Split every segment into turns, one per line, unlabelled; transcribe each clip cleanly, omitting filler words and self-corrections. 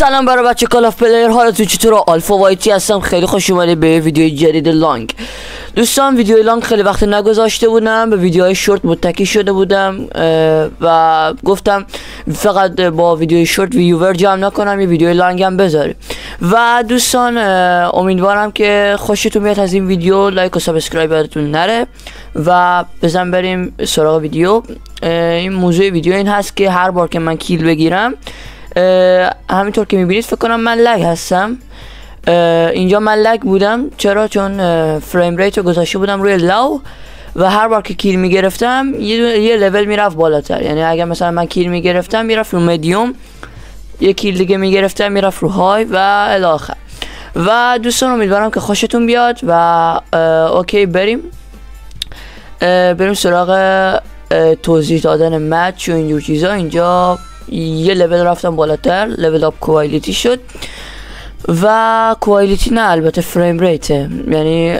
سلام برای بچه کال آف پلیر، حالتون چطوره؟ آلفا وایتی هستم. خیلی خوش اومدید به ویدیو جدید لانگ. دوستان ویدیو لانگ خیلی وقت نگذاشته بودم، به ویدیوهای شورت متکی شده بودم و گفتم فقط با ویدیوی شورت ویور جمع نکنم، یه ویدیو لانگ هم بذاریم. و دوستان امیدوارم که خوشتون بیاد از این ویدیو. لایک و سابسکرایب یادتون نره و بزن بریم سراغ ویدیو. این موضوع ویدیو این هست که هر بار که من کیل بگیرم، همینطور که میبینید فکر کنم من لگ هستم. اینجا من لگ بودم. چرا؟ چون فریم ریت رو گذاشته بودم روی لو و هر بار که کیل میگرفتم یه لول میرفت بالاتر. یعنی اگر مثلا من کیل میگرفتم میرفت رو مدیوم، یه کیل دیگه میگرفتم میرفت رو های و الی آخر. و دوستان امیدوارم که خوشتون بیاد و اوکی بریم سراغ توضیح دادن مچ و اینجور چیزا. اینجا یه لول رفتم بالاتر، لول اپ کوالیتی شد و کوالیتی نه، البته فریم ریت، یعنی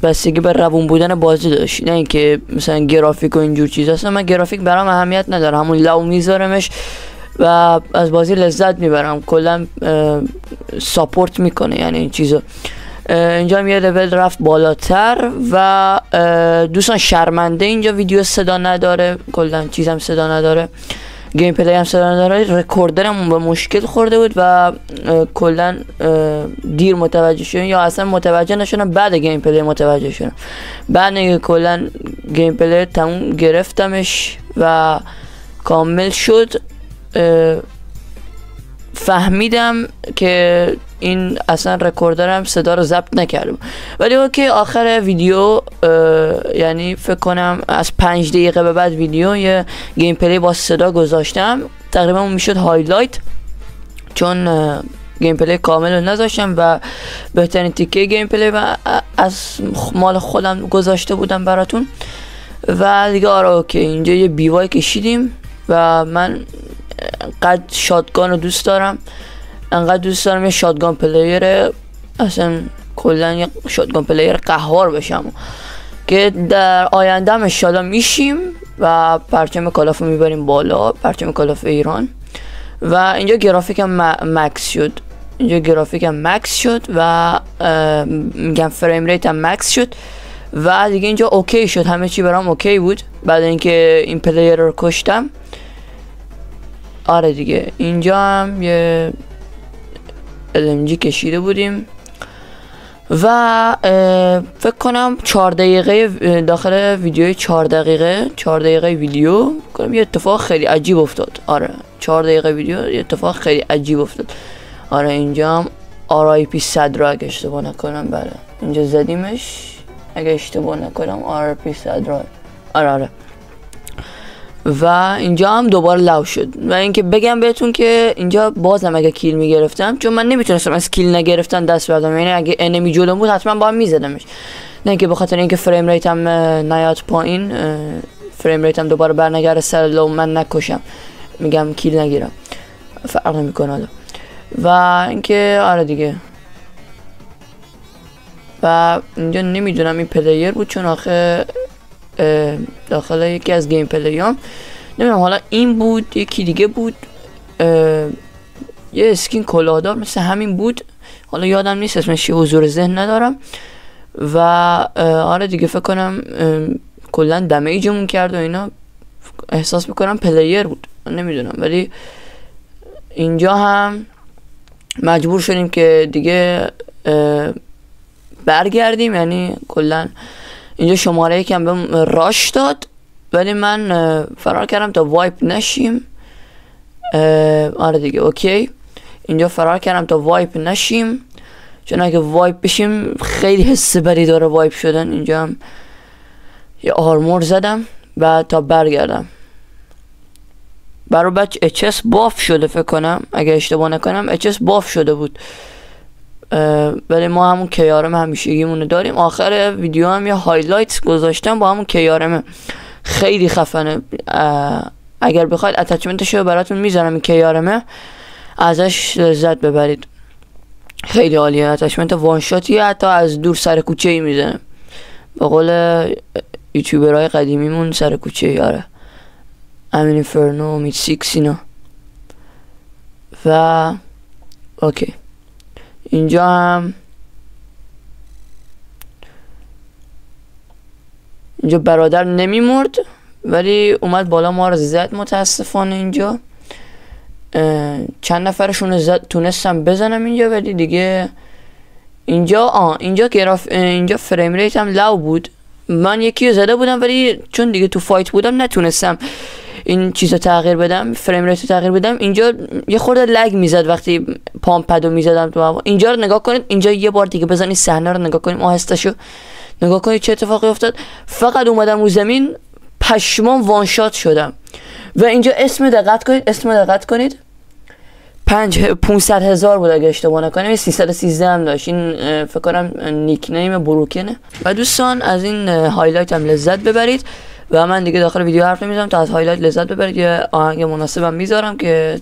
بستگی به روون بودن بازی داشت، نه اینکه مثلا گرافیک و اینجور چیزا. اصلا من گرافیک برام اهمیت نداره، همون لو میذارمش و از بازی لذت میبرم، کلا ساپورت میکنه یعنی این چیزا. اینجا هم یه لول رفت بالاتر و دوستان شرمنده اینجا ویدیو صدا نداره، کلا چیزم صدا نداره، گیم پلی هم صدا نداره. رکوردرم به مشکل خورده بود و کلا دیر متوجه شدم، یا اصلا متوجه نشدم، بعد گیم پلی متوجه شدم. بعد اینکه کلا گیم پلی تموم گرفتمش و کامل شد، فهمیدم که این اصلا رکوردرم صدا رو ضبط نکردم. ولی اوکی، آخر ویدیو یعنی فکر کنم از 5 دقیقه به بعد ویدیو یه گیم پلی با صدا گذاشتم، تقریبا اون میشد هایلایت، چون گیم پلی کامل رو نذاشتم و بهترین تیکه گیم پلی و از مال خودم گذاشته بودم براتون. و دیگه آره اوکی، اینجا یه بیوای کشیدیم و من انقدر شاتگان رو دوست دارم، انقدر دوست دارم یه شاتگان پلیر، اصلا کلا یه شاتگان پلیر قهار بشم که در آینده هم انشالله میشیم و پرچم کالاف رو میبریم بالا، پرچم کالاف ایران. و اینجا گرافیک هم مکس شد، و میگم فریم ریت هم مکس شد و دیگه اینجا اوکی شد، همه چی برام اوکی بود بعد اینکه این پلیر رو کشتم. آره دیگه اینجا هم یه LMG کشیده بودیم و فکر کنم 4 دقیقه داخل ویدیوی 4 دقیقه ویدیو کنم یه اتفاق خیلی عجیب افتاد. آره 4 دقیقه ویدیو یه اتفاق خیلی عجیب افتاد. آره اینجا هم RIP صدرا اگه اشتباه نکنم، بله اینجا زدیمش اگه اشتباه نکنم RIP صدرا. آره و اینجا هم دوباره لو شد. و اینکه بگم بهتون که اینجا بازم اگه کیل میگرفتم، چون من نمیتونستم از کیل نگرفتن دست بردم، یعنی اگه انمی جلوم بود حتما باید میزدمش، نه اینکه بخاطر اینکه فریم ریتم نیاد پایین، فریم ریتم دوباره برنگره سر لو من نکشم، میگم کیل نگیرم، فرق نمیکنه حالا. و اینکه آره دیگه، و اینجا نمیدونم این پلیر بود، چون آخه داخل یکی از گیم پلیام نمیدونم حالا این بود یکی دیگه بود، یه اسکین کلاهدار مثل همین بود، حالا یادم نیست اسمش چیه، حضور ذهن ندارم. و آره دیگه فکر کنم کلا دمیجمون کرد و اینا، احساس میکنم پلیر بود، نمیدونم. ولی اینجا هم مجبور شدیم که دیگه برگردیم، یعنی کلا اینجا شماره یکم بهم راش داد ولی من فرار کردم تا وایپ نشیم. آره دیگه اوکی، اینجا فرار کردم تا وایپ نشیم، چون اگه وایپ بشیم خیلی حس بدی داره وایپ شدن. اینجا هم یه آرمور زدم بعد تا برگردم. برای بچه HS باف شده فکر کنم، اگه اشتباه نکنم HS باف شده بود، ولی ما همون کیارم همیشگیمونو داریم. آخر ویدیو هم یه هایلایت گذاشتم با همون کیارم، خیلی خفنه. اگر بخواید اتچمنتش رو براتون میذارم، این کیارمه ازش لذت ببرید، خیلی عالیه. اتچمنت وانشاتیه، حتی از دور سر کوچه ای میزنه، به قول یوتیوبرهای قدیمیمون سر کوچه ای. آره امین فرنو، میت 6 اینا. و اوکی اینجا هم اینجا برادر نمیمرد ولی اومد بالا ما رو زد متاسفانه. اینجا چند نفرشون تونستم بزنم اینجا ولی دیگه اینجا فریم ریت هم لو بود. من یکی رو زده بودم ولی چون دیگه تو فایت بودم نتونستم این چیزو تغییر بدم، فریم ریت رو تغییر بدم. اینجا یه خورده لگ میزد وقتی پام پدو میزدم تو هوا. اینجا رو نگاه کنید، اینجا یه بار دیگه بزنید صحنه رو نگاه کنیم، آهسته‌شو نگاه کنید چه اتفاقی افتاد. فقط اومدم رو زمین پشمام وان شات شدم. و اینجا اسم دقت کنید 500,000 بود اگه اشتباه نکنم، 313 هم داشت. این فکر کنم نیک نیم بروکنه. و دوستان از این هایلایت هم لذت ببرید و من دیگه داخل ویدیو حرف نمیزنم تا از هایلایت لذت ببرید. یه آهنگ مناسبم میذارم که